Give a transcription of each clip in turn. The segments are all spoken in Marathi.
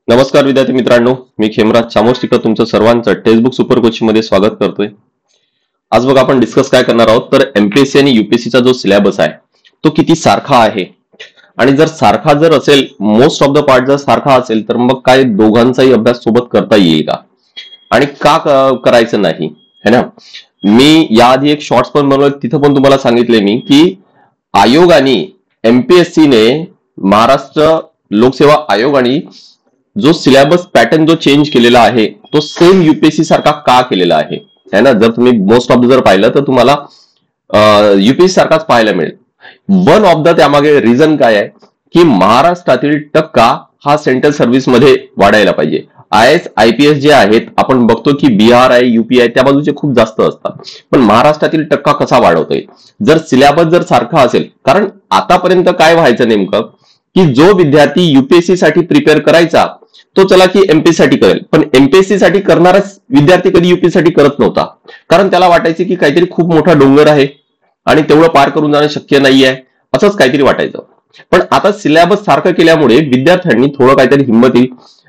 नमस्कार विद्यार्थी मित्रांनो, मी खेमराज चामोर्शीकर तुमचं सर्वांचं टेक्स्टबुक सुपर कोचिंग मध्ये स्वागत करतोय. आज बघा आपण डिस्कस काय करणार आहोत तर एमपीएससी आणि यूपीएससीचा जो सिलेबस आहे तो किती सारखा आहे आणि जर सारखा असेल, मोस्ट ऑफ द पार्ट जर सारखा असेल तर मग काय दोघांचाही अभ्यास सोबत करता येईल का आणि का करायचं नाही है ना. मी याआधी एक शॉर्ट्स पण बनवलं, तिथं पण तुम्हाला सांगितले मी की आयोगाने एमपीएससीने महाराष्ट्र लोकसेवा आयोगाने जो सिलेबस पॅटर्न जो चेंज केलेला आहे तो सेम यूपीएससी सारखा का केलेला आहे है ना. जर तुम्ही मोस्ट ऑफ द जर पाहिलं तर तुम्हाला यूपीएससी सारखाच पाहायला मिळेल. वन ऑफ द त्यामागे रिझन काय आहे की महाराष्ट्रातील टक्का हा सेंट्रल सर्व्हिस मध्ये वाढायला पाहिजे. आय एस आयपीएस जे आहेत आपण बघतो की बिहार आहे, यूपी आहे, त्या बाजूचे खूप जास्त असतात, पण महाराष्ट्रातील टक्का कसा वाढवता येईल जर सिलेबस जर सारखा असेल. कारण आतापर्यंत काय व्हायचं नेमकं की जो विद्यार्थी यूपीएससी साठी प्रिपेअर करायचा तो चला की एमपीएससी साठी करेल, पण एमपीएससी साठी करणारा विद्यार्थी कधी यूपीएससी साठी करत नव्हता. कारण त्याला वाटायचं की काहीतरी खूप मोठा डोंगर आहे आणि तेवढं पार करून जाणं शक्य नाहीये, असंच काहीतरी वाटायचं. पण आता सिलेबस सारखं केल्यामुळे विद्यार्थ्यांनी थोडं काहीतरी हिंमत येईल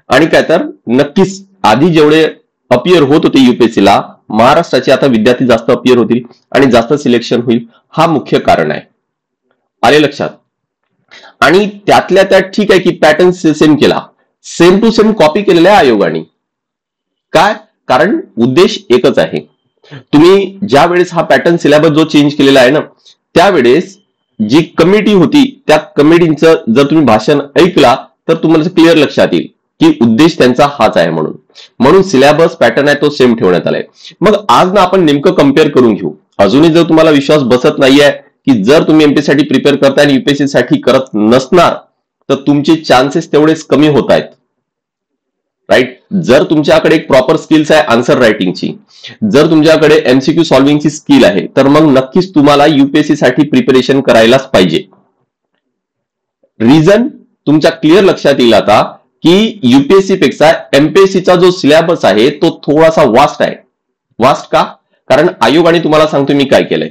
आणि काय तर नक्कीच आधी जेवढे अपियर होत होते यूपीएससीला, महाराष्ट्राचे आता विद्यार्थी जास्त अपियर होतील आणि जास्त सिलेक्शन होईल. हा मुख्य कारण आहे. आले लक्षात. आणि त्यातल्या त्यात ठीक आहे की पॅटर्न सेम केला, सेम टू सेम कॉपी केलेल्या आहे आयोगाने. काय कारण उद्देश एकच आहे. तुम्ही ज्या वेळेस हा पॅटर्न सिलेबस जो चेंज केलेला आहे ना, त्यावेळेस जी कमिटी होती त्या कमिटीचं जर तुम्ही भाषण ऐकला तर तुम्हाला क्लिअर लक्षात येईल की उद्देश त्यांचा हाच आहे. म्हणून सिलेबस पॅटर्न आहे तो सेम ठेवण्यात आलाय. मग आज ना आपण नेमकं कम्पेअर करून घेऊ. अजूनही जर तुम्हाला विश्वास बसत नाहीये की जर तुम्ही एमपीएससी साठी प्रिपेअर करताय आणि यूपीएससी साठी करत नसणार तर तुमचे चान्सेस तेवढेच कमी होत आहेत. राईट. जर तुमच्याकडे एक प्रॉपर स्किल्स आहे आन्सर रायटिंगची, जर तुमच्याकडे एमसीक्यू सॉल्व्हिंगची स्किल आहे तर मग नक्कीच तुम्हाला यूपीएससी साठी प्रिपरेशन करायलाच पाहिजे. रिझन तुमच्या क्लिअर लक्षात येईल आता की यूपीएससी पेक्षा एमपीएससीचा जो सिलेबस आहे तो थोडासा वास्ट आहे. वास्ट का? कारण आयोगाने तुम्हाला सांगतो मी काय केलंय.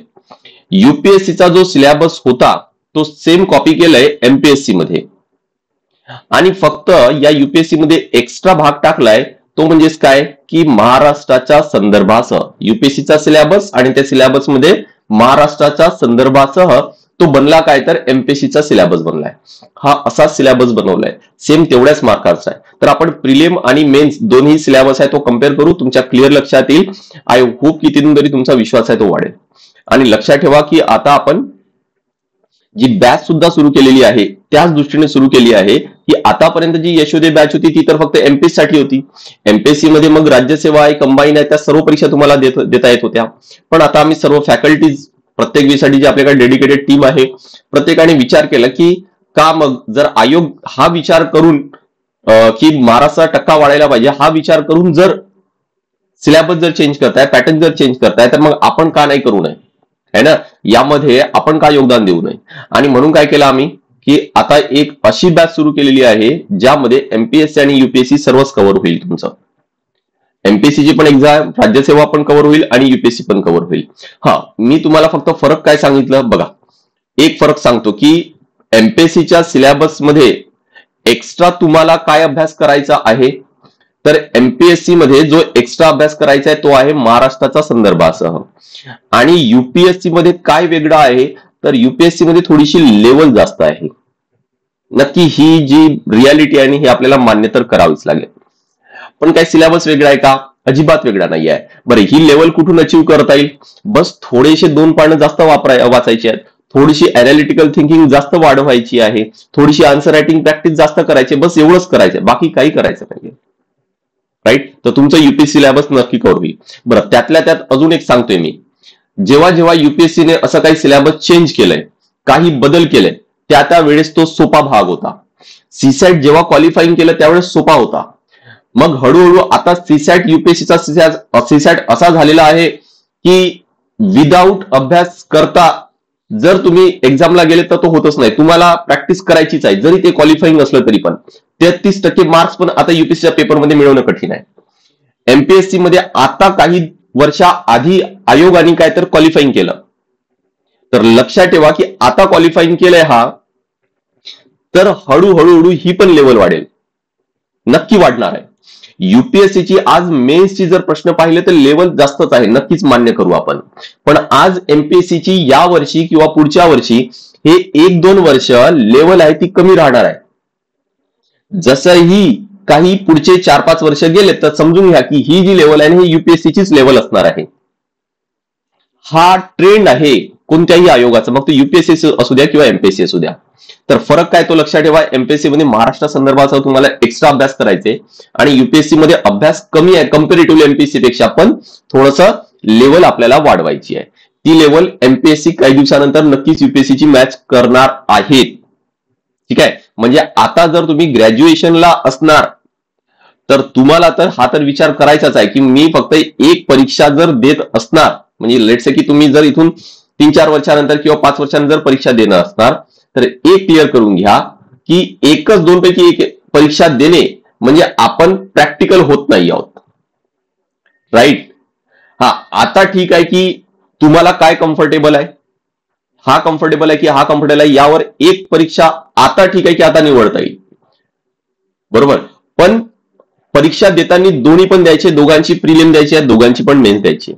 यूपीएससीचा जो सिलेबस होता तो सेम कॉपी केलाय एमपीएससी मध्ये आणि फक्त या यूपीएससी मध्ये एक्स्ट्रा भाग टाकलाय तो म्हणजेच काय की महाराष्ट्राच्या संदर्भासह यूपीएससीचा सिलेबस आणि त्या सिलेबस मध्ये महाराष्ट्राच्या संदर्भासह तो बनला काय तर एमपीएससीचा सिलेबस बनलाय. हा असा सिलेबस बनवलाय सेम तेवढ्याच मार्काचा आहे. तर आपण प्रिलिम आणि मेन्स दोन्ही सिलेबस आहे तो कम्पेअर करू, तुमच्या क्लिअर लक्षात येईल. आय होप की तिथून तरी तुमचा विश्वास आहे तो वाढेल. आणि लक्षात ठेवा की आता आपण जी बॅच सुद्धा सुरू केलेली आहे त्याच दृष्टीने सुरू केली आहे की आतापर्यंत जी यशोदय बॅच होती ती तर फक्त एमपीएससी साठी होती. एमपीएससी मध्ये मग राज्यसेवा आहे, कंबाईन आहे, त्या सर्व परीक्षा तुम्हाला देता येत होत्या. पण आता आम्ही सर्व फॅकल्टीज प्रत्येक विषयासाठी जी आपल्याकडे डेडिकेटेड टीम आहे प्रत्येकाने विचार केला की का मग जर आयोग हा विचार करून की महाराष्ट्राचा टक्का वाढायला पाहिजे हा विचार करून जर सिलेबस जर चेंज करताय, पॅटर्न जर चेंज करताय तर मग आपण का नाही करू नये है ना. यामध्ये आपण का योगदान देऊ नये. आणि म्हणून काय केलं आम्ही की आता एक अशी बॅच सुरू केलेली आहे ज्यामध्ये एमपीएससी आणि यूपीएससी सर्वच कव्हर होईल. तुमचं एमपीएससीची पण एक्झाम, राज्यसेवा पण कव्हर होईल आणि यूपीएससी पण कव्हर होईल. हा मी तुम्हाला फक्त फरक काय सांगितलं बघा. एक फरक सांगतो की एमपीएससीच्या सिलेबस मध्ये एक्स्ट्रा तुम्हाला काय अभ्यास करायचा आहे तर एमपीएससी मध्ये जो एक्स्ट्रा अभ्यास करायचा आहे तो आहे महाराष्ट्राचा संदर्भासह. आणि युपीएससी मध्ये काय वेगळं आहे तर युपीएससी मध्ये थोडीशी लेवल जास्त आहे. नक्की ही जी रियालिटी आहे ही आपल्याला मान्य तर करावीच लागेल. पण काय सिलेबस वेगळा आहे का? अजिबात वेगळा नाही आहे. बरं, ही लेवल कुठून अचीव करता येईल? बस थोडेसे 2 पानं जास्त वाचायचे आहेत, थोडीशी अनालिटिकल थिंकिंग जास्त वाढवायची आहे, थोडीशी आन्सर रायटिंग प्रॅक्टिस जास्त करायची, बस एवढंच करायचं, बाकी काही करायचं नाहीये. राईट. तर तुमचं युपीएससी सिलेबस नक्की कव्हर होईल. बरं, त्यातल्या त्यात अजून एक सांगतोय मी. जेव्हा जेव्हा युपीएससीने असं काही सिलेबस चेंज केलंय, काही बदल केले, त्या वेळेस तो सोपा भाग होता. सीसॅट जेव्हा क्वालिफाईंग केलं त्यावेळेस सोपा होता. मग हळूहळू आता सीसॅट युपीएससीचा सीसॅट असा झालेला आहे की विदाऊट अभ्यास करता जर तुम्ही एक्झामला गेले तर तो होतच नाही. तुम्हाला प्रॅक्टिस करायचीच आहे जरी ते क्वालिफाईंग असलं तरी पण. 33% मार्क्स पण आता युपीएससीच्या पेपरमध्ये मिळवणं कठीण आहे. एमपीएससी मध्ये आता काही वर्षा आधी आयोगाने काय तर क्वालिफाईंग केलं, तर लक्षात ठेवा की आता क्वालिफाईंग केलंय हा तर हळूहळू ही पण लेवल वाढेल. नक्की वाढणार आहे. युपीएससीची आज मेन्सची जर प्रश्न पाहिले तर लेवल जास्तच आहे, नक्कीच मान्य करू आपण. पण आज एमपीएससीची या वर्षी किंवा पुढच्या वर्षी हे 1-2 वर्ष लेवल आहे ती कमी राहणार आहे. जसंही काही पुढचे 4-5 वर्ष गेले तर समजून घ्या की ही जी लेवल आहे ही युपीएससीचीच लेवल असणार आहे. हा ट्रेंड आहे कोणत्याही आयोगाचा, मग तो युपीएससी असू द्या किंवा एमपीएससी असू द्या. तर फरक काय तो लक्षात ठेवा. एमपीएससी मध्ये महाराष्ट्र संदर्भाचा तुम्हाला एक्स्ट्रा अभ्यास करायचे आणि युपीएससी मध्ये अभ्यास कमी आहे कम्पेरेटिव्हली एमपीएससी पेक्षा, पण थोडस लेवल आपल्याला वाढवायची आहे. ती लेवल एमपीएससी काही दिवसानंतर नक्कीच युपीएससी ची मॅच करणार आहेत. ठीक आहे. म्हणजे आता जर तुम्ही ग्रॅज्युएशनला असणार तर तुम्हाला तर हा तर विचार करायचाच आहे की मी फक्त एक परीक्षा जर देत असणार, म्हणजे लेट्स से की तुम्ही जर इथून 3-4 वर्षानंतर किंवा 5 वर्षानंतर परीक्षा देणं असणार तर एक क्लिअर करून घ्या की एकच 2 पैकी एक परीक्षा देणे म्हणजे आपण प्रॅक्टिकल होत नाही आहोत. राईट. हा आता ठीक आहे की तुम्हाला काय कम्फर्टेबल आहे, हा कम्फर्टेबल आहे की हा कम्फर्टेबल आहे, यावर एक परीक्षा आता ठीक आहे की आता निवडता येईल. बरोबर. पण परीक्षा देताना दोन्ही पण द्यायचे, दोघांची प्रिलिम द्यायची आहे, दोघांची पण मेन्स द्यायची.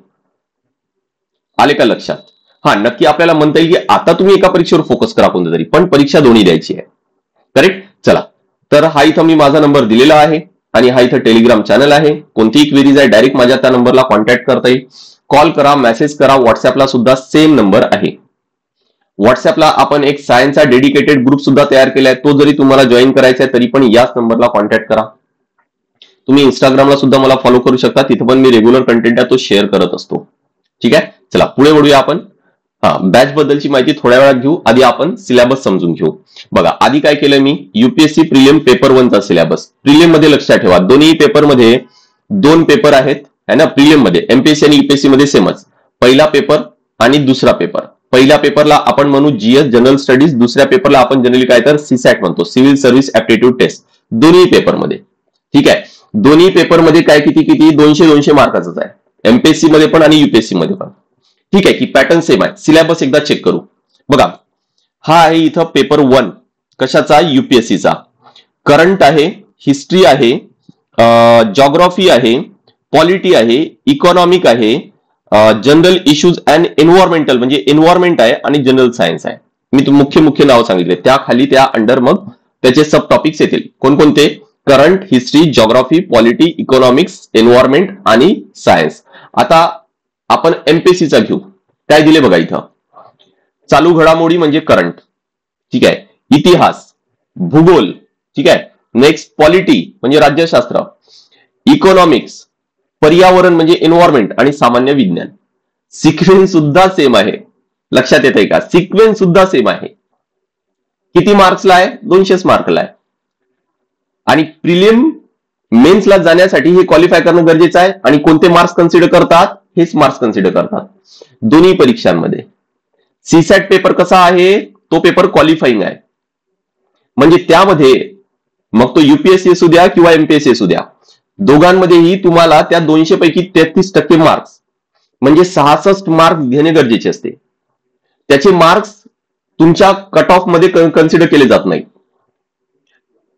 आले का लक्षात. हा नक्की आपल्याला म्हणता येईल की आता तुम्ही एका परीक्षेवर फोकस करा कोणत्या तरी, पण परीक्षा दोन्ही द्यायची आहे. करेक्ट. चला तर हा इथं मी माझा नंबर दिलेला आहे आणि हा इथं टेलिग्राम चॅनल आहे. कोणतीही क्वेरीज आहे डायरेक्ट माझ्या त्या नंबरला कॉन्टॅक्ट करता येईल. कॉल करा, मेसेज करा. व्हॉट्सअपला सुद्धा सेम नंबर आहे. व्हॉट्सअपला आपण एक सायन्सचा डेडिकेटेड ग्रुप सुद्धा तयार केलाय, तो जरी तुम्हाला जॉईन करायचा आहे तरी पण याच नंबरला कॉन्टॅक्ट करा. तुम्ही इंस्टाग्रामला सुद्धा मला फॉलो करू शकता, तिथं पण मी रेग्युलर कंटेंट आहे तो शेअर करत असतो. ठीक आहे. चला पुढे वळूया आपण. बॅच बद्दलची माहिती थोड्या वेळात घेऊ, आधी आपण सिलेबस समजून घेऊ. बघा आधी काय केलं मी, युपीएससी प्रिलिम पेपर 1चा सिलेबस. प्रिलिम मध्ये लक्षात ठेवा दोन्ही पेपर मध्ये 2 पेपर आहेत है ना. प्रिलिम मध्ये एमपीएससी आणि युपीएससी मध्ये सेमच, पहिला पेपर आणि दुसरा पेपर. पहिल्या पेपरला आपण म्हणू जीएस जनरल स्टडीज, दुसऱ्या पेपरला आपण जनरली काय तर सीसॅट म्हणतो, सिव्हिल सर्व्हिस ऍप्टिट्यूड टेस्ट. दोन्ही पेपरमध्ये. ठीक आहे. दोन्ही पेपरमध्ये काय किती 200 मार्काचाच आहे, एमपीएससी मध्ये पण आणि युपीएससी मध्ये पण. ठीक आहे की पॅटर्न सेम आहे. सिलेबस एकदा चेक करू. बघा हा आहे इथं पेपर 1 कशाचा, युपीएससीचा. करंट आहे, हिस्ट्री आहे, जॉग्राफी आहे, पॉलिटी आहे, इकॉनॉमिक आहे, जनरल इश्यूज अँड एन्व्हायरमेंटल म्हणजे एन्व्हायरमेंट आहे आणि जनरल सायन्स आहे. मी मुख्य नाव सांगितले, त्या खाली त्या अंडर मग त्याचे सब टॉपिक्स येतील. कोणकोणते, current, history, geography, polity, economics, environment आणि सायन्स. आता आपण एमपीएससीचा घेऊ. काय दिले बघा इथं, चालू घडामोडी म्हणजे करंट. ठीक आहे. इतिहास, भूगोल. ठीक आहे. नेक्स्ट पॉलिटी म्हणजे राज्यशास्त्र, इकॉनॉमिक्स, पर्यावरण म्हणजे एन्व्हायरमेंट आणि सामान्य विज्ञान. सिक्वेन्स सुद्धा सेम आहे. लक्षात येत आहे का, सिक्वेन्स सुद्धा सेम आहे. किती मार्क्सला आहे, 200 मार्कला आहे. आणि प्रिलिम मेन्सला जाण्यासाठी हे क्वालिफाय करणं गरजेचं आहे. आणि कोणते मार्क्स कन्सिडर करतात, हेच मार्क्स कन्सिडर करतात दोन्ही परीक्षांमध्ये. सीसॅट पेपर कसा आहे, तो पेपर क्वालिफाईंग आहे. म्हणजे त्यामध्ये मग तो युपीएससी असू द्या किंवा एमपीएससी असू द्या, दोघांमध्येही तुम्हाला त्या 200 पैकी 33% मार्क्स म्हणजे 66 मार्क्स घेणे गरजेचे असते. त्याचे मार्क्स तुमच्या कट ऑफ मध्ये कन्सिडर केले जात नाही.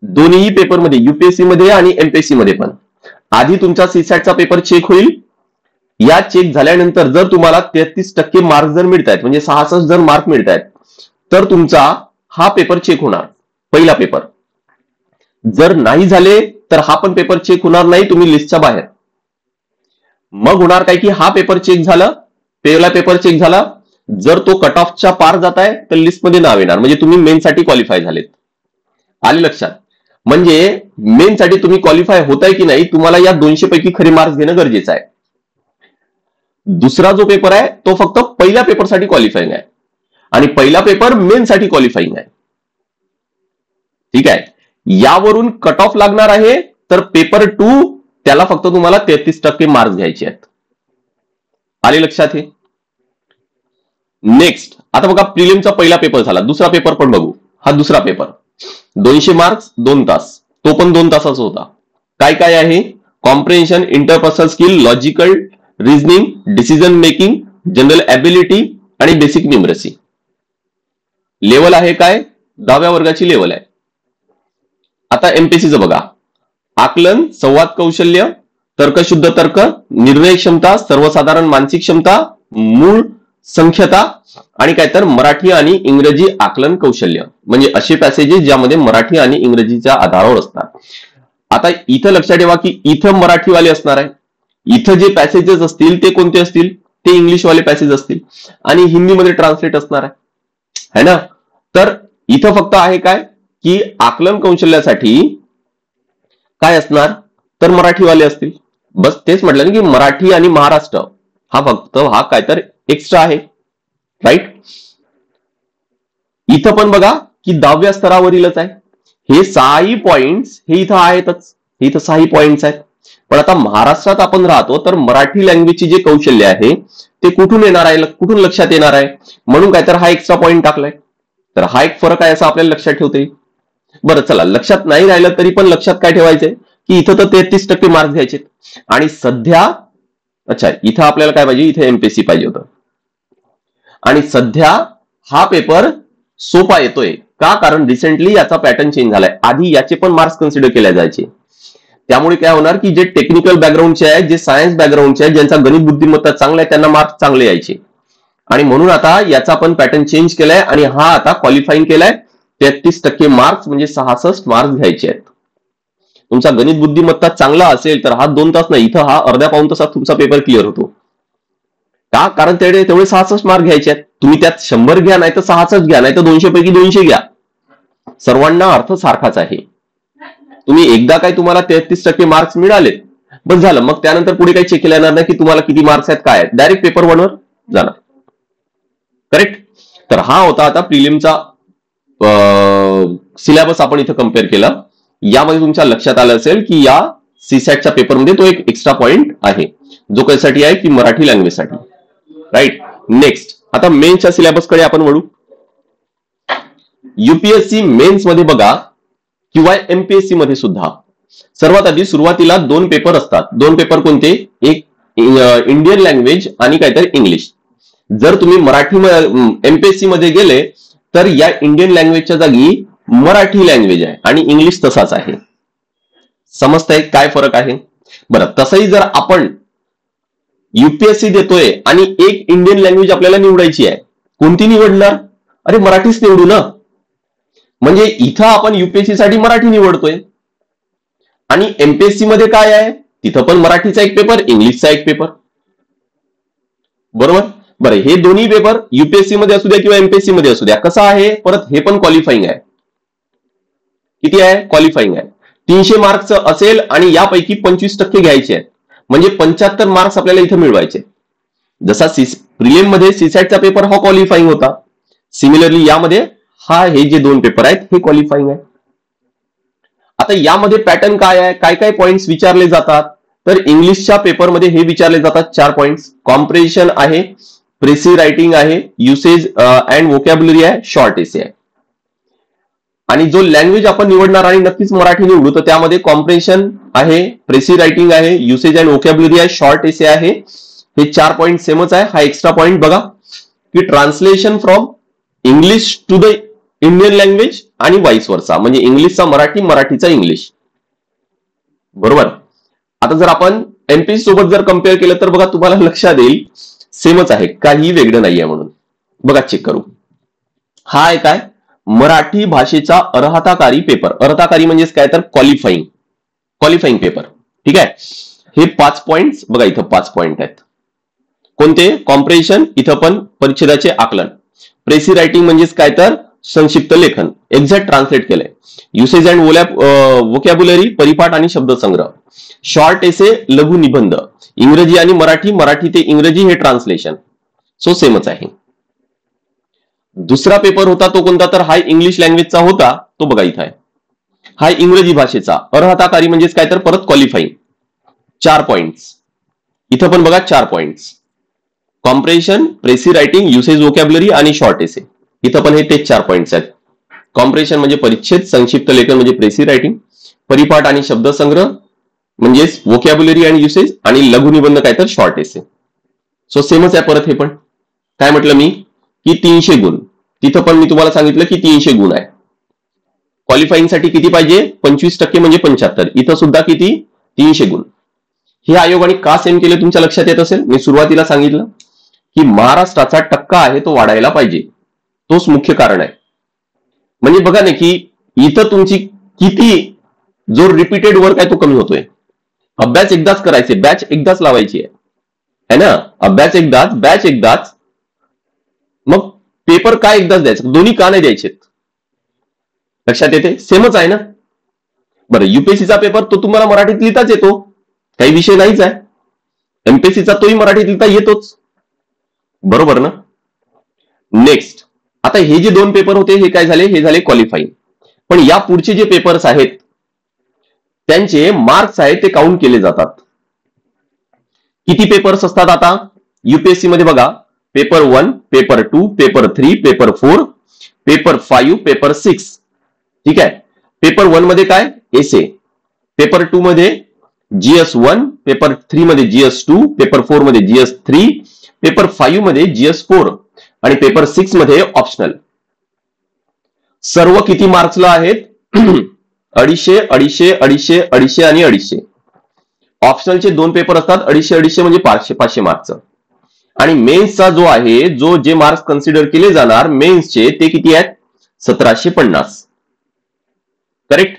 दोन्ही पेपरमध्ये, युपीएससी मध्ये आणि एमपीएससी मध्ये पण. आधी तुमचा सीसॅटचा पेपर चेक होईल. या चेक झाल्यानंतर जर तुम्हाला 33% मार्क्स जर मिळत आहेत म्हणजे 66 जर मार्क मिळत आहेत तर तुमचा हा पेपर चेक होणार, पहिला पेपर. जर नाही झाले तर हा पण पेपर चेक होणार नाही, तुम्ही लिस्टच्या बाहेर. मग होणार काय की हा पेपर चेक झाला, पहिला पेपर चेक झाला, जर तो कट ऑफच्या पार जात आहे तर लिस्टमध्ये नाव येणार, म्हणजे तुम्ही मेनसाठी क्वालिफाय झालेत. आले लक्षात. म्हणजे मेनसाठी तुम्ही क्वालिफाय होताय की नाही, तुम्हाला या 200 पैकी खरे मार्क्स घेणं गरजेचं आहे. दुसरा जो पेपर आहे तो फक्त पहिल्या पेपरसाठी क्वालिफाईंग आहे आणि पहिला पेपर मेनसाठी क्वालिफाईंग आहे. ठीक आहे. यावरून कट ऑफ लागणार आहे, तर पेपर 2 त्याला फक्त तुम्हाला 33% मार्क्स घ्यायचे आहेत. आले लक्षात हे. नेक्स्ट आता बघा, प्रिलिमचा पहिला पेपर झाला, दुसरा पेपर पण बघू. हा दुसरा पेपर 200 मार्क्स 2 तास, तो पण 2 तासाचा होता. काय काय आहे, comprehension, interpersonal skill, logical reasoning, decision making, general ability आणि बेसिक न्यूमरसी. लेवल आहे काय, 10व्या वर्गाची लेवल आहे. आता एमपीएससीचं बघा, आकलन, संवाद कौशल्य, तर्कशुद्ध तर्क, निर्णय क्षमता, सर्वसाधारण मानसिक क्षमता, मूळ संख्यता आणि काय तर मराठी आणि इंग्रजी आकलन कौशल्य. म्हणजे असे पॅसेजेस ज्यामध्ये मराठी आणि इंग्रजीच्या आधारावर असतात. आता इथं लक्षात ठेवा की इथं मराठीवाले असणार आहे, इथं जे पॅसेजेस असतील ते कोणते असतील, ते इंग्लिशवाले पॅसेज असतील आणि हिंदीमध्ये ट्रान्सलेट असणार आहे ना. तर इथं फक्त आहे काय की आकलन कौशल्यासाठी काय असणार तर मराठीवाले असतील. बस तेच म्हटलं ना की मराठी आणि महाराष्ट्र हा फक्त हा काय तर एक्स्ट्रा आहे, राईट. इथं पण बघा की 10व्या स्तरावरीलच आहे. हे 6ही पॉइंट्स हे इथं आहेतच, हे इथं 6ही पॉइंट्स आहेत. पण आता महाराष्ट्रात आपण राहतो तर मराठी लँग्वेजची जे कौशल्य आहे ते कुठून येणार आहे, कुठून लक्षात येणार आहे, म्हणून काय तर हा एक्स्ट्रा पॉइंट टाकलाय. तर हा एक फरक आहे असं आपल्याला लक्षात ठेवते. बरं चला, लक्षात नाही राहिलं तरी पण लक्षात काय ठेवायचंय की इथं तर 33% मार्क्स घ्यायचे आणि सध्या अच्छा इथं आपल्याला काय पाहिजे, इथे एमपीएससी पाहिजे होतं आणि सध्या हा पेपर सोपा येतोय का, कारण रिसेंटली याचा पॅटर्न चेंज झालाय. आधी याचे पण मार्क्स कन्सिडर केले जायचे. त्यामुळे काय होणार की जे टेक्निकल बॅकग्राऊंडचे आहेत, जे सायन्स बॅकग्राऊंडचे आहेत, ज्यांचा गणित बुद्धिमत्ता चांगला आहे त्यांना मार्क्स चांगले यायचे. आणि म्हणून आता याचा पण पॅटर्न चेंज केलाय आणि हा आता क्वालिफाईंग केलाय. 33% मार्क्स म्हणजे 66 मार्क्स घ्यायचे आहेत. तुमचा गणित बुद्धिमत्ता चांगला असेल तर हा 2 तास नाही, इथं हा अर्ध्या पाऊण तासात तुमचा पेपर क्लिअर होतो. का, कारण तेवढे 66 मार्क घ्यायचे आहेत. तुम्ही त्यात 100 घ्या, नाही तर 66 घ्या, नाही तर 200 पैकी 200 घ्या, सर्वांना अर्थ सारखाच आहे. तुम्ही एकदा काय तुम्हाला 33% मार्क्स मिळाले बस झालं, मग त्यानंतर पुढे काही चेक केलं येणार नाही की तुम्हाला किती मार्क्स आहेत काय आहेत, डायरेक्ट पेपर 1 वर जाणार. करेक्ट. तर हा होता आता प्रिलिमचा सिलेबस आपण इथं कम्पेअर केला. यामध्ये तुमच्या लक्षात आलं असेल की या सीसॅटच्या पेपरमध्ये तो एक एक्स्ट्रा पॉइंट आहे जो कशासाठी आहे की मराठी लँग्वेजसाठी, राईट. नेक्स्ट आता मेन्सच्या सिलेबसकडे आपण वळू. युपीएससी मेन्स मध्ये बघा किंवा एमपीएससी मध्ये सुद्धा सर्वात आधी सुरुवातीला 2 पेपर असतात. 2 पेपर कोणते, एक इंडियन लँग्वेज आणि काहीतरी इंग्लिश. जर तुम्ही मराठी एमपीएससी मध्ये गेले तर या इंडियन लँग्वेजच्या जागी मराठी लँग्वेज आहे आणि इंग्लिश तसाच आहे. समजताय काय फरक आहे. बरं, तसंही जर आपण युपीएससी देतोय आणि एक इंडियन लँग्वेज आपल्याला निवडायची आहे, कोणती निवडणार, अरे मराठीच निवडू ना. म्हणजे इथं आपण युपीएससी साठी मराठी निवडतोय आणि एमपीएससी मध्ये काय आहे, तिथं पण मराठीचा एक पेपर, इंग्लिशचा एक पेपर, बरोबर. बरं, हे दोन्ही पेपर युपीएससी मध्ये असू द्या किंवा एमपीएससी मध्ये असू द्या, कसं आहे परत हे पण क्वालिफाईंग आहे. किती आहे, क्वालिफाईंग आहे. 300 मार्क्स असेल आणि यापैकी 25% घ्यायचे आहेत, म्हणजे 75 मार्क्स आपल्याला इथे मिळवायचे. जसा प्रिलिम मध्ये सीसॅटचा पेपर हा क्वालिफाईंग होता, सिमिलरली यामध्ये हा हे जे 2 पेपर आहेत हे क्वालिफाईंग आहे. आता यामध्ये पॅटर्न काय आहे, काय काय पॉइंट्स विचारले जातात, तर इंग्लिशच्या पेपरमध्ये हे विचारले जातात 4 पॉइंट्स. कॉम्प्रेशन आहे, प्रेसी रायटिंग आहे, युसेज अँड वोकॅब्युलरी आहे, शॉर्ट एसे आहे. आणि जो लँग्वेज आपण निवडणार आणि नक्कीच मराठी निवडू तर त्यामध्ये कॉम्प्रेशन आहे, प्रेसी रायटिंग आहे, युसेज अँड वोकॅब्युलरी आहे, शॉर्ट एसे आहे. हे 4 पॉइंट सेमच आहे. हा एक्स्ट्रा पॉइंट बघा की translation from English to the Indian language आणि वाईस वर्सा, म्हणजे इंग्लिशचा मराठी, मराठीचा इंग्लिश, बरोबर. आता जर आपण एमपीएससी सोबत जर कम्पेअर केलं तर बघा तुम्हाला लक्षात येईल सेमच आहे, काही वेगळं नाहीये. म्हणून बघा चेक करू. हा आहे काय मराठी भाषेचा अर्हताकारी पेपर. अर्हताकारी म्हणजेच काय तर क्वालिफाईंग पेपर, ठीक आहे. हे 5 पॉइंट्स बघा, इथं 5 पॉइंट आहेत. कोणते, कॉम्प्रेशन, इथं पण परिच्छेदाचे आकलन. प्रेसी रायटिंग म्हणजेच काय तर संक्षिप्त लेखन, एक्झॅक्ट ट्रान्सलेट केलंय. युसेज अँड वोकॅब्युलरी, परिपाठ आणि शब्दसंग्रह. शॉर्ट एसे, लघु निबंध, इंग्रजी आणि मराठी, मराठी ते इंग्रजी हे ट्रान्सलेशन. सो सेमच आहे. दुसरा पेपर होता तो कोणता, तर हा इंग्लिश लँग्वेजचा होता, तो बघा इथं आहे. हा इंग्रजी भाषेचा अर्हताकारी म्हणजेच काय तर परत क्वालिफाईंग. 4 पॉइंट्स. इथं पण बघा 4 points. Compression, precis writing, usage vocabulary आणि शॉर्ट एसे. इथं पण हे तेच 4 पॉइंट्स आहेत. कॉम्प्रेशन म्हणजे परिच्छेद, संक्षिप्त लेखन म्हणजे प्रेसी रायटिंग, परिपाठ आणि शब्दसंग्रह म्हणजेच वोकॅब्युलरी आणि युसेज, आणि लघु निबंध काय तर शॉर्ट एसे. सो सेमच आहे. परत हे पण काय म्हटलं मी की 300 गुण. तिथं पण मी तुम्हाला सांगितलं की 300 गुण आहे. क्वालिफाईंग साठी किती पाहिजे? 25% म्हणजे 75. इथं सुद्धा किती? 300 गुण. हे आयोगाने का सेम केले तुमच्या लक्षात येत असेल. मी सुरुवातीला सांगितलं की महाराष्ट्राचा टक्का आहे तो वाढायला पाहिजे, तोच मुख्य कारण आहे. म्हणजे बघा ना की इथं तुमची किती जो रिपीटेड वर्क आहे तो कमी होतोय. अभ्यास एकदाच करायचे, बॅच एकदाच लावायची आहे ना, अभ्यास एकदाच, बॅच एकदाच, मग पेपर का एकदाच द्यायचं, दोन्ही का नाही द्यायचे? लक्षात येते? सेमच आहे ना. बरं, युपीएससीचा पेपर तो तुम्हाला मराठीत लिहिताच येतो, काही विषय नाहीच आहे. एमपीएससीचा तोही मराठीत लिहिता येतोच, बरोबर ना. नेक्स्ट, आता हे जे 2 पेपर होते हे काय झाले? हे झाले क्वालिफाईंग. पण या पुढचे जे पेपर्स आहेत त्यांचे मार्क्स आहेत ते काउंट केले जातात. किती पेपर्स असतात आता युपीएससी मध्ये? बघा, paper 1, paper 2, paper 3, paper 4, paper 5, paper 6. ठीक आहे. पेपर 1 मध्ये काय? एसे. पेपर 2 मध्ये जीएस 1, पेपर 3 मध्ये जीएस 2, पेपर 4 मध्ये जीएस 3, पेपर 5 मध्ये जीएस 4 आणि पेपर 6 मध्ये ऑप्शनल. सर्व किती मार्क्सला आहेत? 250, 250, 250, 250 आणि 250. ऑप्शनलचे 2 पेपर असतात, 250, 250 म्हणजे 500 मार्क्सचं. आणि मेन्सचा जो आहे, जे मार्क्स कन्सिडर केले जाणार मेन्सचे, ते किती आहेत? 1750. करेक्ट.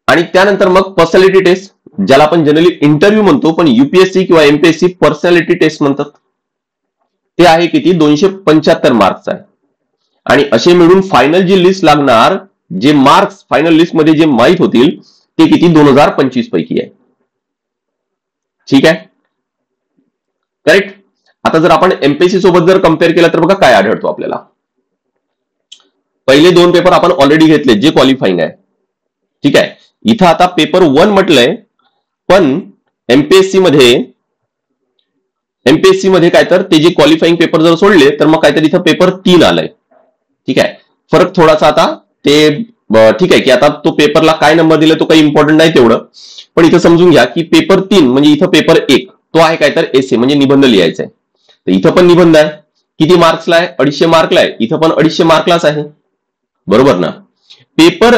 आणि त्यानंतर मग पर्सनॅलिटी टेस्ट, ज्याला आपण जनरली इंटरव्ह्यू म्हणतो, पण युपीएससी किंवा एमपीएससी पर्सनॅलिटी टेस्ट म्हणतात. ते आहे किती? 275 मार्क्स आहे. आणि असे मिळून फायनल जी लिस्ट लागणार, जे मार्क्स फायनल लिस्ट मध्ये जे माहित होतील ते किती? 2025 पैकी आहे. ठीक आहे, करेक्ट. आता जर आपण एमपीएससी सोबत जर कम्पेअर केलं तर बघा काय आढळतो आपल्याला. पहिले 2 पेपर आपण ऑलरेडी घेतले जे क्वालिफाईंग आहे. ठीक आहे. इथं आता पेपर 1 म्हटलंय, पण एमपीएससी मध्ये काय तर ते जे क्वालिफाईंग पेपर जर सोडले तर मग काहीतरी इथं पेपर 3 आलंय. ठीक आहे. फरक थोडासा आता ते ठीक आहे की आता तो पेपरला काय नंबर दिले तो काही इम्पॉर्टंट नाही तेवढं, पण इथं समजून घ्या की पेपर 3 म्हणजे इथं पेपर 1 तो आहे काय तर एसे म्हणजे निबंध लिहायचा आहे. तर इथं पण निबंध आहे. किती मार्क्सला आहे? 250 मार्कला आहे. इथं पण 250 मार्कलाच आहे, बरोबर ना. पेपर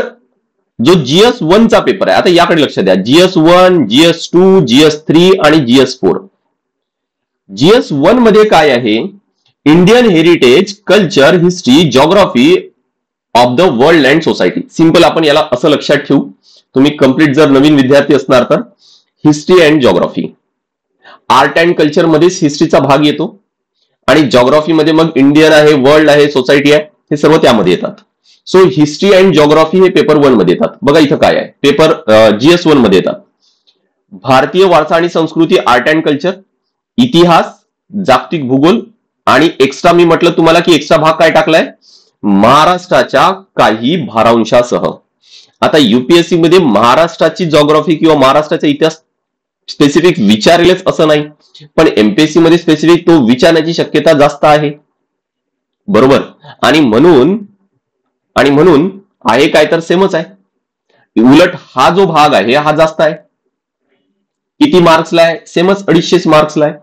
जो जीएस 1 चा पेपर आहे, आता याकडे लक्ष द्या. जीएस 1, जीएस 2, जीएस 3 आणि जीएस 4. जीएस 1 मध्ये काय आहे? Indian heritage, culture, history, geography of the world and society. Simple आपण याला असं लक्षात ठेवू, तुम्ही कंप्लीट जर नवीन विद्यार्थी असणार तर history and geography. Art and culture मध्येच हिस्ट्रीचा भाग येतो आणि जिओग्राफी मध्ये मग इंडियन आहे, वर्ल्ड आहे, सोसायटी आहे, हे सर्व त्यामध्ये येतात. सो हिस्ट्री अँड जिओग्राफी हे पेपर 1 मध्ये येतात. बघा इथं काय आहे, पेपर जीएस 1 मध्ये येतात भारतीय वारसा आणि संस्कृती, आर्ट अँड कल्चर, इतिहास, जागतिक भूगोल आणि एक्स्ट्रा मी म्हटलं तुम्हाला की एक्स्ट्रा भाग काय टाकलाय? महाराष्ट्राच्या काही भारांशासह. आता युपीएससी मध्ये महाराष्ट्राची जिओग्राफी किंवा महाराष्ट्राचा इतिहास स्पेसिफिक विचारेलच असं नाही, पण एमपीएससी मध्ये स्पेसिफिक तो विचारण्याची शक्यता जास्त आहे, बरोबर. आणि म्हणून आहे काय तर सेमच आहे. उलट हा जो भाग आहे हा जास्त आहे. किती मार्क्सला आहे? सेमच 250 मार्क्सला आहे.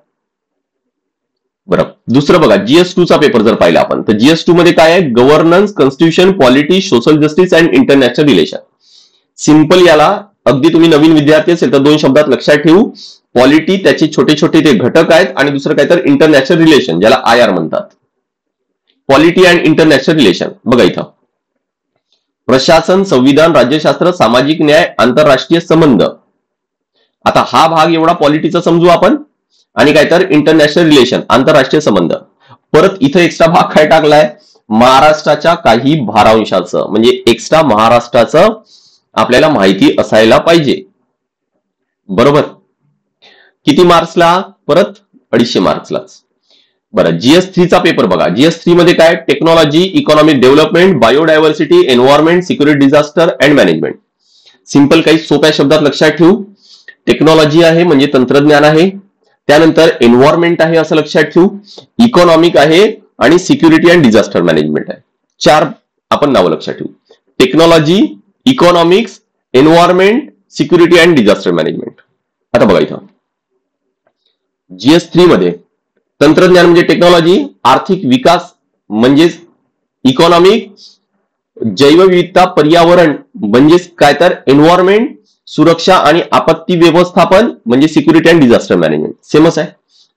बरं, दुसरं बघा, जीएस 2 चा पेपर जर पाहिला आपण तर जीएस 2 मध्ये काय आहे? Governance, constitution, polity, social justice and international relation. Simple याला अगदी तुम्ही नवीन विद्यार्थी असेल तर 2 शब्दात लक्षात ठेवू. पॉलिटी त्याचे छोटे छोटे ते घटक आहेत आणि दुसरं काय तर इंटरनॅशनल रिलेशन, ज्याला आयआर म्हणतात. Polity and international relation. बघा इथं प्रशासन, संविधान, राज्यशास्त्र, सामाजिक न्याय, आंतरराष्ट्रीय संबंध. आता हा भाग एवढा पॉलिटीचा समजू आपण आणि काय तर इंटरनॅशनल रिलेशन, आंतरराष्ट्रीय संबंध. परत इथं एक्स्ट्रा भाग काय टाकलाय? महाराष्ट्राच्या काही भारांशाचं, म्हणजे एक्स्ट्रा महाराष्ट्राचं आपल्याला माहिती असायला पाहिजे, बरोबर. किती मार्क्सला? परत 250 मार्क्सलाच. बरं, जीएस 3 चा पेपर बघा. जीएस 3 मध्ये काय? Technology, economic development, biodiversity, environment, security, disaster and management. Simple काही सोप्या शब्दात लक्षात ठेवू. टेक्नॉलॉजी आहे म्हणजे तंत्रज्ञान आहे, त्यानंतर एन्व्हायरमेंट आहे असं लक्षात ठेवू, इकॉनॉमिक आहे आणि सिक्युरिटी अँड डिझास्टर मॅनेजमेंट आहे. 4 आपण नावं लक्षात ठेवू. Technology, economics, environment, security and disaster management. आता बघा इथं जीएस 3 मध्ये तंत्रज्ञान म्हणजे टेक्नॉलॉजी, आर्थिक विकास म्हणजेच इकॉनॉमिक, जैवविविधता, पर्यावरण म्हणजेच काय तर एन्व्हायरमेंट, सुरक्षा आणि आपत्ती व्यवस्थापन म्हणजे सिक्युरिटी अँड डिझास्टर मॅनेजमेंट सेमच आहे.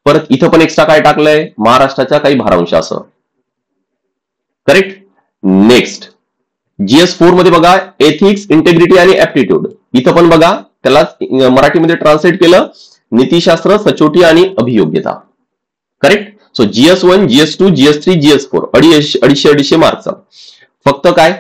परत इथं पण एक्स्ट्रा काय टाकलंय, महाराष्ट्राच्या काही भारांश असं. करेक्ट. नेक्स्ट GS4 मध्ये बघा एथिक्स, इंटेग्रिटी आणि ऍप्टिट्यूड. इथं पण बघा त्याला मराठीमध्ये ट्रान्सलेट केलं नीतिशास्त्र, सचोटी आणि अभियोग्यता. Correct. So GS1, GS2, GS3, GS4 अडीचशे मार्कचा. फक्त काय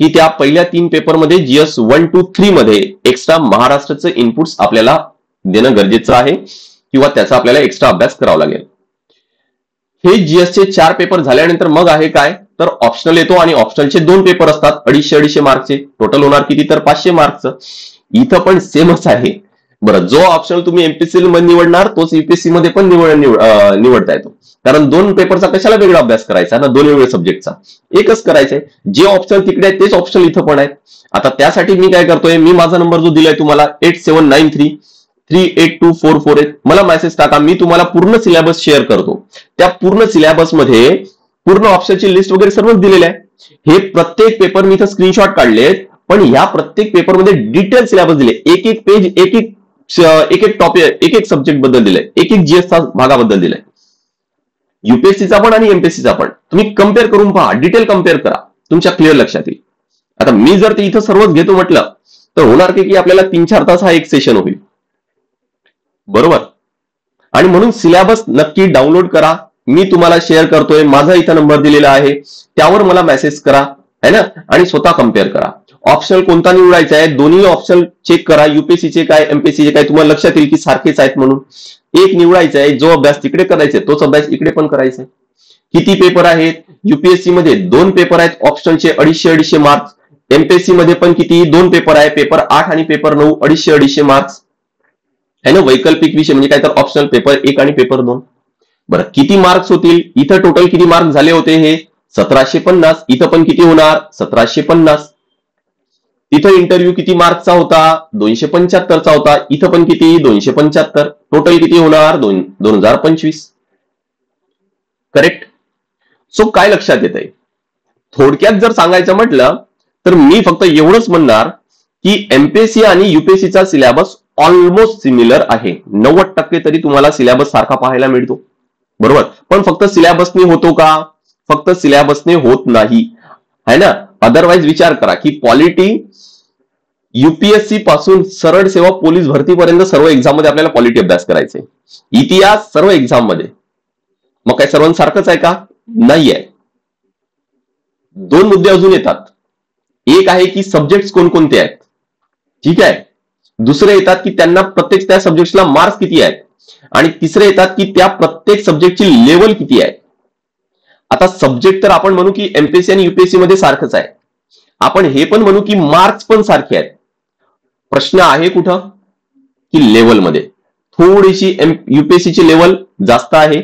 की त्या पहिल्या 3 पेपरमध्ये GS1 to 3 मध्ये एक्स्ट्रा महाराष्ट्राचं इनपुट्स आपल्याला देणं गरजेचं आहे किंवा त्याचा आपल्याला एक्स्ट्रा अभ्यास करावा लागेल. हे GSचे 4 पेपर झाल्यानंतर मग आहे काय तर ऑप्शनल येतो आणि ऑप्शनलचे 2 पेपर असतात 250 मार्कचे. टोटल होणार किती तर 500 मार्कचं. इथं पण सेमच आहे. बरं, जो ऑप्शनल तुम्ही एमपीएससी मध्ये निवडणार तोच युपीएससी मध्ये पण निवडता येतो. कारण 2 पेपरचा कशाला वेगळा अभ्यास करायचा ना, 2 वेगळ्या सब्जेक्टचा एकच करायचंय. जे ऑप्शनल तिकडे आहे तेच ऑप्शनल इथं पण आहेत. आता त्यासाठी मी काय करतोय, मी माझा नंबर जो दिलाय तुम्हाला 8793382448 मला मेसेज टाका. मी तुम्हाला पूर्ण सिलेबस शेअर करतो. त्या पूर्ण सिलेबसमध्ये पूर्ण ऑप्शनची लिस्ट वगैरे सर्वच दिलेलं आहे. हे प्रत्येक पेपर मी इथं स्क्रीनशॉट काढलेत, पण ह्या प्रत्येक पेपरमध्ये डिटेल सिलेबस दिले. एक एक पेज, एक एक टॉपिक, एक एक सब्जेक्ट बद्दल दिलंय, एक एक जीएसचा भागाबद्दल दिलंय. युपीएससीचा पण आणि एमपीएससीचा पण तुम्ही कम्पेअर करून पहा, डिटेल कम्पेअर करा, तुमच्या क्लिअर लक्षात येईल. आता मी जर ते इथं सर्वच घेतो म्हटलं तर होणार की आपल्याला 3-4 तास हा एक सेशन होईल. बरोबर. आणि म्हणून सिलेबस नक्की डाउनलोड करा. मी तुम्हाला शेअर करतोय, माझा इथं नंबर दिलेला आहे, त्यावर मला मेसेज करा है ना, आणि स्वतः कम्पेअर करा. ऑप्शनल कोणता निवडायचा आहे, दोन्ही ऑप्शनल चेक करा. युपीएससीचे काय, एमपीएससीचे काय, तुम्हाला लक्षात येईल की सारखेच आहेत म्हणून. एक निवडायचा आहे, जो अभ्यास तिकडे करायचा आहे तोच अभ्यास इकडे पण करायचा आहे. किती पेपर आहेत, युपीएससी मध्ये 2 पेपर आहेत ऑप्शनचे 250 मार्क्स. एमपीएससी मध्ये पण किती 2 पेपर आहे, पेपर 8 आणि पेपर 9 250 मार्क्स है ना. वैकल्पिक विषय म्हणजे काय तर ऑप्शनल पेपर 1 आणि पेपर 2. बरं, किती मार्क्स होतील, इथं टोटल किती मार्क्स झाले होते हे 1750. इथं पण किती होणार 1750. तिथं इंटरव्ह्यू किती मार्क्सचा होता 275चा होता. इथं पण किती 275. टोटल किती होणार 2025. करेक्ट. सो काय लक्षात येत आहे, थोडक्यात जर सांगायचं म्हटलं तर मी फक्त एवढंच म्हणणार की एमपीएससी आणि युपीएससीचा सिलेबस ऑलमोस्ट सिमिलर आहे. 90% तरी तुम्हाला सिलेबस सारखा पाहायला मिळतो. बरोबर. पण फक्त सिलेबसने होतो का, फक्त सिलेबसने होत नाही है ना. अदरवाईज विचार करा की पॉलिटी युपीएससी पासून सरळ सेवा पोलीस भरतीपर्यंत सर्व एक्झाम मध्ये आपल्याला पॉलिटी अभ्यास करायचे. इतिहास सर्व एक्झाम मध्ये. मग काय सर्वांसारखंच आहे का, नाही आहे. 2 मुद्दे अजून येतात. एक आहे की सब्जेक्ट कोणकोणते आहेत, ठीक आहे. दुसरे येतात की त्यांना प्रत्येक त्या सब्जेक्टला मार्क्स किती आहेत, आणि तिसरे येतात की त्या प्रत्येक सब्जेक्टची लेवल किती आहे. आता सब्जेक्ट तर आपण म्हणू की एमपीएससी आणि युपीएससी मध्ये सारखंच आहे. आपण हे पण म्हणू की मार्क्स पण सारखे आहेत. प्रश्न आहे कुठं की लेवलमध्ये. थोडीशी युपीएससीची लेवल जास्त आहे,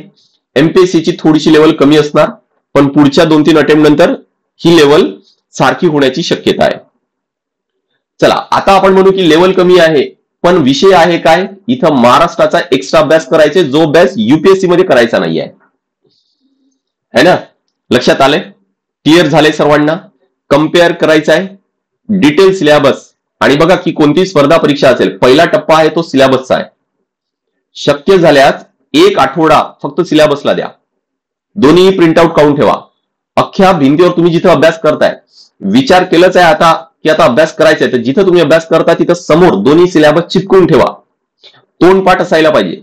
एमपीएससीची थोडीशी लेवल कमी असणार, पण पुढच्या 2-3 अटेम्प्ट नंतर ही लेवल सारखी होण्याची शक्यता आहे. चला, आता आपण म्हणू की लेवल कमी आहे, पण विषय आहे काय, इथं महाराष्ट्राचा एक्स्ट्रा अभ्यास करायचे, जो अभ्यास युपीएससी मध्ये करायचा नाही आहे है ना. लक्षात आलंय, क्लिअर झालंय सर्वांना. कम्पेअर करायचं आहे डिटेल सिलेबस. आणि बघा की कोणती स्पर्धा परीक्षा असेल, पहिला टप्पा आहे तो सिलेबसचा आहे. शक्य झाल्यास 1 आठवडा फक्त सिलेबसला द्या. दोन्ही प्रिंटआउट काढून ठेवा. अख्ख्या भिंतीवर तुम्ही जिथं अभ्यास करताय, विचार केलंच आहे आता की आता अभ्यास करायचा आहे, तर जिथं तुम्ही अभ्यास करता तिथं समोर दोन्ही सिलेबस चिपकून ठेवा. तोंडपाठ असायला पाहिजे.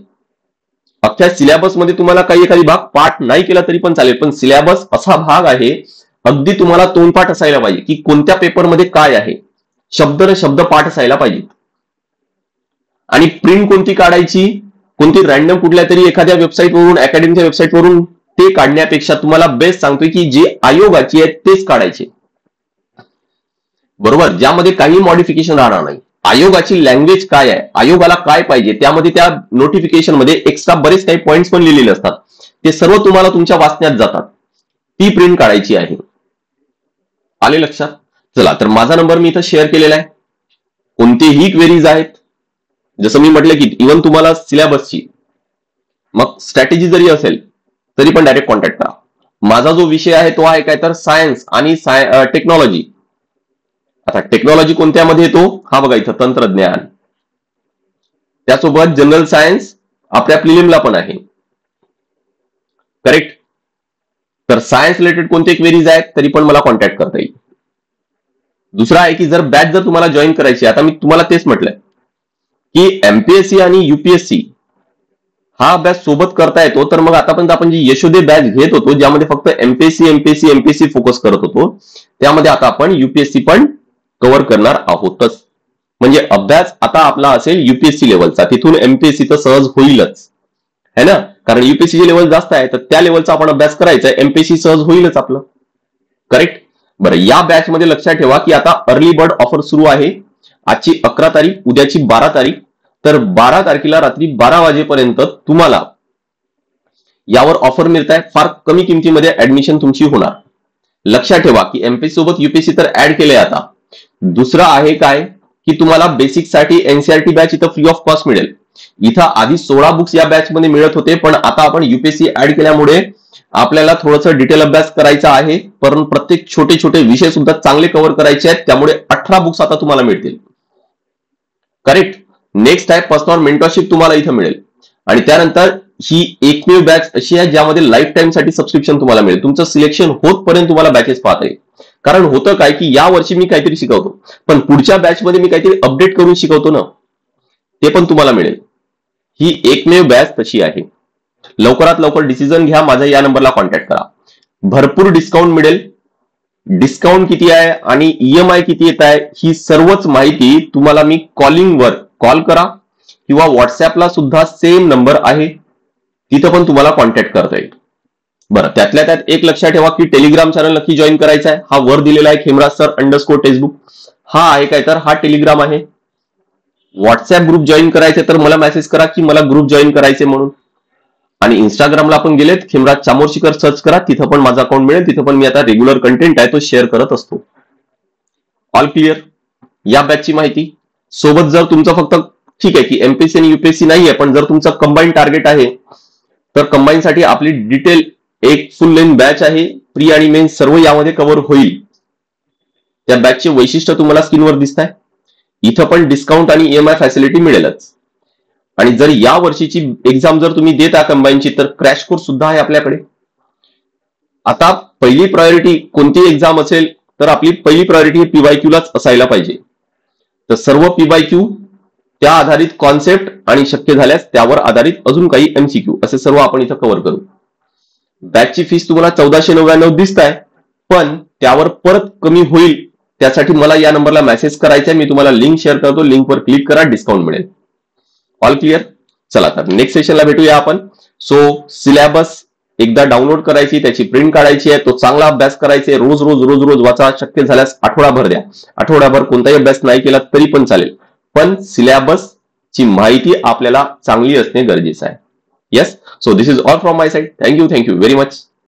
अख्ख्या सिलेबस मध्ये तुम्हाला काही एखादी भाग पाठ नाही केला तरी पण चालेल, पण सिलेबस असा भाग आहे अगदी तुम्हाला तोंडपाठ असायला पाहिजे की कोणत्या पेपरमध्ये काय आहे, शब्द न शब्द पाठ असायला पाहिजे. आणि प्रिंट कोणती काढायची, कोणती रॅन्डम कुठल्या तरी एखाद्या वेबसाईटवरून, अकॅडमीच्या वेबसाईटवरून ते काढण्यापेक्षा तुम्हाला बेस्ट सांगतोय की जे आयोगाची आहे तेच काढायचे. बरोबर, ज्यामध्ये काही मॉडिफिकेशन राहणार नाही. आयोगाची लँग्वेज काय आहे, आयोगाला काय पाहिजे, त्यामध्ये त्या नोटिफिकेशन मध्ये एक्स्ट्रा बरेच काही पॉइंट्स पण लिहिलेले असतात. ते सर्व तुम्हाला तुमच्या वाचण्यात जातात. ती प्रिंट काढायची आहे. आले लक्षात. चला, तर माझा नंबर मी इथं शेअर केलेला आहे. कोणतेही क्वेरीज आहेत, जसं मी म्हटलं की इव्हन तुम्हाला सिलेबसची मग स्ट्रॅटेजी जरी असेल तरी पण डायरेक्ट कॉन्टॅक्ट करा. माझा जो विषय आहे तो आहे काय तर सायन्स आणि टेक्नॉलॉजी. आता टेक्नॉलॉजी कोणत्यामध्ये येतो हा बघा इथं तंत्रज्ञान, त्यासोबत जनरल सायन्स आपल्या प्रिलिमला पण आहे. करेक्ट. तर सायन्स रिलेटेड कोणते क्वेरीज आहेत तरी पण मला कॉन्टॅक्ट करता येईल. दुसरा आहे की जर बॅच जर तुम्हाला जॉईन करायची, आता मी तुम्हाला तेच म्हटलंय की एमपीएससी आणि युपीएससी हा अभ्यास सोबत करता येतो. तर मग आतापर्यंत आपण जी यशोदे बॅच घेत होतो ज्यामध्ये फक्त एमपीएससी फोकस करत होतो, त्यामध्ये आता आपण युपीएससी पण कव्हर करणार आहोतच. म्हणजे अभ्यास आता आपला असेल युपीएससी लेवलचा, तिथून एमपीएससी तर सहज होईलच है ना, कारण युपीएससी लेवल जास्त आहे तर त्या लेवलचा आपण अभ्यास करायचा, एमपीएससी सहज होईलच आपलं. करेक्ट. बरं, या बॅच मध्ये लक्षात ठेवा की आता अर्ली बर्ड ऑफर सुरू आहे. आजची 11 तारीख, उद्याची 12 तारीख. तर 12 तारखेला रात्री 12 वाजेपर्यंत तुम्हाला यावर ऑफर मिळत आहे. फार कमी किमतीमध्ये ऍडमिशन तुमची होणार. लक्षात ठेवा की एमपीएससी सोबत युपीएससी तर ऍड केले. आता दुसरं आहे काय की तुम्हाला बेसिक साठी एनसीईआरटी बॅच इथं फ्री ऑफ कॉस्ट मिळेल. इथं आधी 16 बुक्स या बॅच मध्ये मिळत होते, पण आता आपण युपीएससी ऍड केल्यामुळे आपल्याला थोडंसं डिटेल अभ्यास करायचा आहे, पण प्रत्येक छोटे छोटे विषय सुद्धा चांगले कव्हर करायचे आहेत. त्यामुळे 18 बुक्स आता तुम्हाला मिळतील. करेक्ट. नेक्स्ट आहे पर्सनल मेंटरशिप तुम्हाला इथं मिळेल. आणि त्यानंतर ही एकमेव बॅच अशी आहे ज्यामध्ये लाईफ टाइम साठी सबस्क्रिप्शन तुम्हाला मिळेल. तुमचं सिलेक्शन होतपर्यंत तुम्हाला बॅचेस पाहता येईल. कारण होतं काय की या वर्षी मी काहीतरी शिकवतो, पण पुढच्या बॅच मध्ये मी काहीतरी अपडेट करून शिकवतो ना, ते पण तुम्हाला मिळेल. ही एकमेव बॅच तशी आहे. लवकरात लवकर डिसिजन घ्या, माझ्या या नंबरला कॉन्टॅक्ट करा. भरपूर डिस्काउंट मिळेल. डिस्काउंट किती आहे आणि ईएमआय किती येत आहे ही सर्वच माहिती तुम्हाला मी कॉलिंगवर कॉल करा किंवा व्हॉट्सअपला सुद्धा सेम नंबर आहे, तिथं पण तुम्हाला कॉन्टॅक्ट करता येईल. बरं, त्यातल्या त्यात एक लक्षात ठेवा की टेलिग्राम चॅनल नक्की जॉईन करायचा आहे. हा वर दिलेला आहे खेमराज सर _टेक्स्टबुक, हा आहे काय तर हा टेलिग्राम आहे. व्हॉट्सअप ग्रुप जॉईन करायचे तर मला मेसेज करा की मला ग्रुप जॉईन करायचे म्हणून. आणि इंस्टाग्रामला आपण गेलेत खेमराज चामोर्शीकर सर्च करा, तिथं पण माझा अकाउंट मिळेल. तिथं पण मी आता रेग्युलर कंटेंट आहे तो शेअर करत असतो. All clear. या बॅचची माहिती सोबत जर तुमचं फक्त ठीक आहे की एमपीएससी आणि युपीएससी नाही आहे, पण जर तुमचं कंबाईन टार्गेट आहे तर कंबाईन साठी आपली डिटेल एक फुल लेंथ बॅच आहे. प्री आणि मेन सर्व यामध्ये कव्हर होईल. त्या बॅचचे वैशिष्ट्य तुम्हाला स्क्रीनवर दिसत आहे. इथं पण डिस्काउंट आणि ईएमआय फॅसिलिटी मिळेलच. आणि जर या वर्षीची एक्झाम जर तुम्ही देता कंबाईनची तर क्रॅश कोर्स सुद्धा आहे आपल्याकडे. आता पहिली प्रायोरिटी कोणती एक्झाम असेल तर आपली पहिली प्रायोरिटी पीवायक्यू लाच असायला पाहिजे. तर सर्व पीवायक्यू, त्या आधारित कॉन्सेप्ट आणि शक्य झाल्यास त्यावर आधारित अजून काही एमसीक्यू असे सर्व आपण इथं कव्हर करू. बॅचची फीस तुम्हाला 1499 दिसत आहे, पण त्यावर परत कमी होईल. त्यासाठी मला या नंबरला मेसेज करायचा आहे. मी तुम्हाला लिंक शेअर करतो, लिंकवर क्लिक करा, डिस्काउंट मिळेल. All clear. चला तर नेक्स्ट सेशनला भेटूया आपण. सो सिलेबस एकदा डाउनलोड करायची, त्याची प्रिंट काढायची आहे, तो चांगला अभ्यास करायचा आहे. रोज रोज रोज रोज वाचा. शक्य झाल्यास आठवडाभर द्या. आठवडाभर कोणताही अभ्यास नाही केला तरी पण चालेल, पण सिलेबस ची माहिती आपल्याला चांगली असणे गरजेचं आहे. Yes. So this is all from my side. Thank you very much.